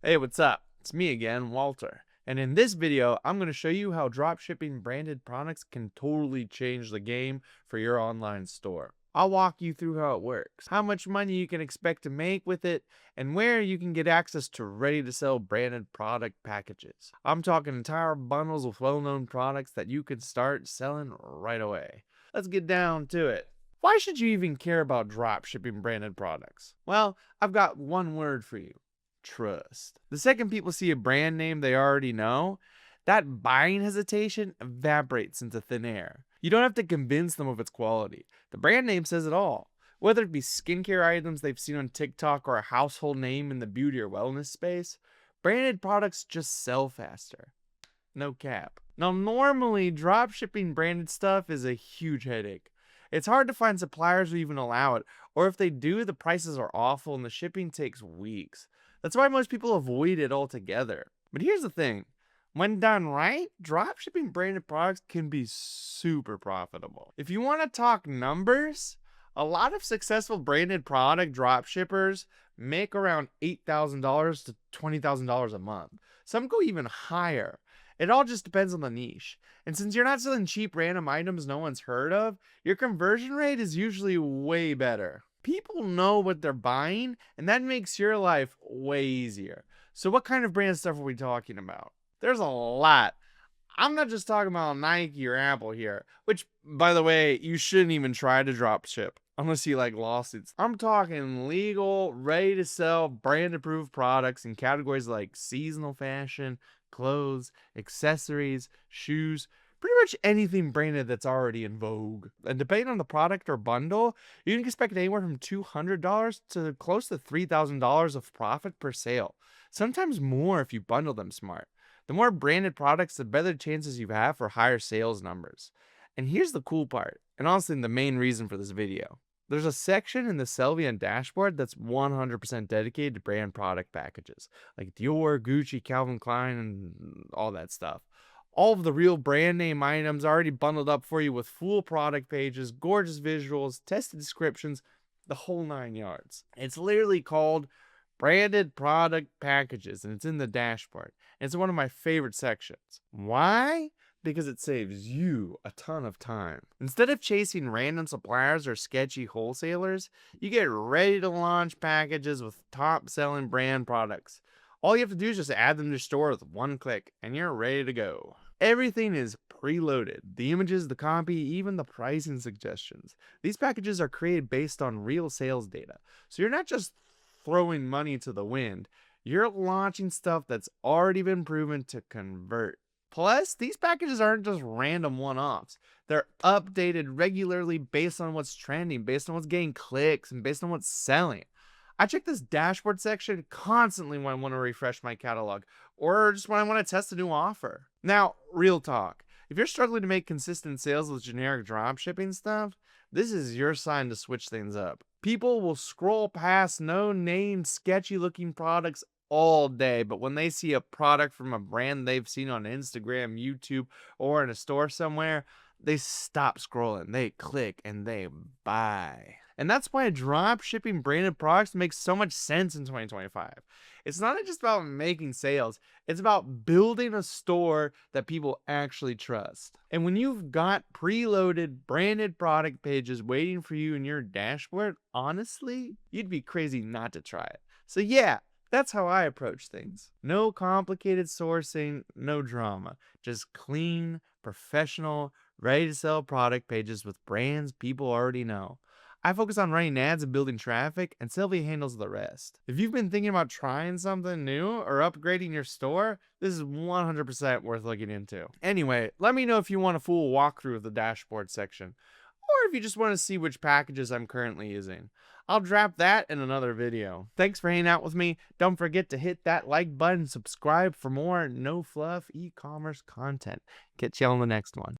Hey, what's up? It's me again, Walter. And in this video, I'm going to show you how dropshipping branded products can totally change the game for your online store. I'll walk you through how it works, how much money you can expect to make with it, and where you can get access to ready-to-sell branded product packages. I'm talking entire bundles of well-known products that you can start selling right away. Let's get down to it. Why should you even care about dropshipping branded products? Well, I've got one word for you: trust. The second people see a brand name they already know, that buying hesitation evaporates into thin air. You don't have to convince them of its quality. The brand name says it all. Whether it be skincare items they've seen on TikTok or a household name in the beauty or wellness space, branded products just sell faster. No cap. Now, normally, dropshipping branded stuff is a huge headache. It's hard to find suppliers who even allow it, or if they do, the prices are awful and the shipping takes weeks. That's why most people avoid it altogether. But here's the thing: when done right, dropshipping branded products can be super profitable. If you want to talk numbers, a lot of successful branded product dropshippers make around $8,000 to $20,000 a month. Some go even higher. It all just depends on the niche. And since you're not selling cheap random items no one's heard of, your conversion rate is usually way better. People know what they're buying, and that makes your life way easier. So what kind of brand stuff are we talking about? There's a lot. I'm not just talking about Nike or Apple here, which, by the way, you shouldn't even try to drop ship unless you like lawsuits. I'm talking legal, ready to sell, brand approved products in categories like seasonal fashion, clothes, accessories, shoes, pretty much anything branded that's already in vogue. And depending on the product or bundle, you can expect anywhere from $200 to close to $3,000 of profit per sale. Sometimes more if you bundle them smart. The more branded products, the better chances you have for higher sales numbers. And here's the cool part, and honestly the main reason for this video. There's a section in the Sellvia dashboard that's 100% dedicated to brand product packages, like Dior, Gucci, Calvin Klein, and all that stuff. All of the real brand name items already bundled up for you with full product pages, gorgeous visuals, tested descriptions, the whole 9 yards. It's literally called branded product packages, and it's in the dashboard. And it's one of my favorite sections. Why? Because it saves you a ton of time. Instead of chasing random suppliers or sketchy wholesalers, you get ready to launch packages with top selling brand products. All you have to do is just add them to your store with one click, and you're ready to go. Everything is preloaded: the images, the copy, even the pricing suggestions. These packages are created based on real sales data, so you're not just throwing money to the wind. You're launching stuff that's already been proven to convert. Plus, these packages aren't just random one-offs. They're updated regularly based on what's trending, based on what's getting clicks, and based on what's selling. I check this dashboard section constantly when I want to refresh my catalog, or just when I want to test a new offer. Now, real talk: if you're struggling to make consistent sales with generic dropshipping stuff, this is your sign to switch things up. People will scroll past no-name, sketchy-looking products all day, but when they see a product from a brand they've seen on Instagram, YouTube, or in a store somewhere, they stop scrolling, they click, and they buy. And that's why drop shipping branded products makes so much sense in 2025. It's not just about making sales, it's about building a store that people actually trust. And when you've got preloaded branded product pages waiting for you in your dashboard, honestly, you'd be crazy not to try it. So yeah, that's how I approach things. No complicated sourcing, no drama. Just clean, professional, ready to sell product pages with brands people already know. I focus on running ads and building traffic, and Sylvia handles the rest. If you've been thinking about trying something new or upgrading your store, this is 100% worth looking into. Anyway, let me know if you want a full walkthrough of the dashboard section, or if you just want to see which packages I'm currently using. I'll drop that in another video. Thanks for hanging out with me. Don't forget to hit that like button, subscribe for more no fluff e-commerce content. Catch you on the next one.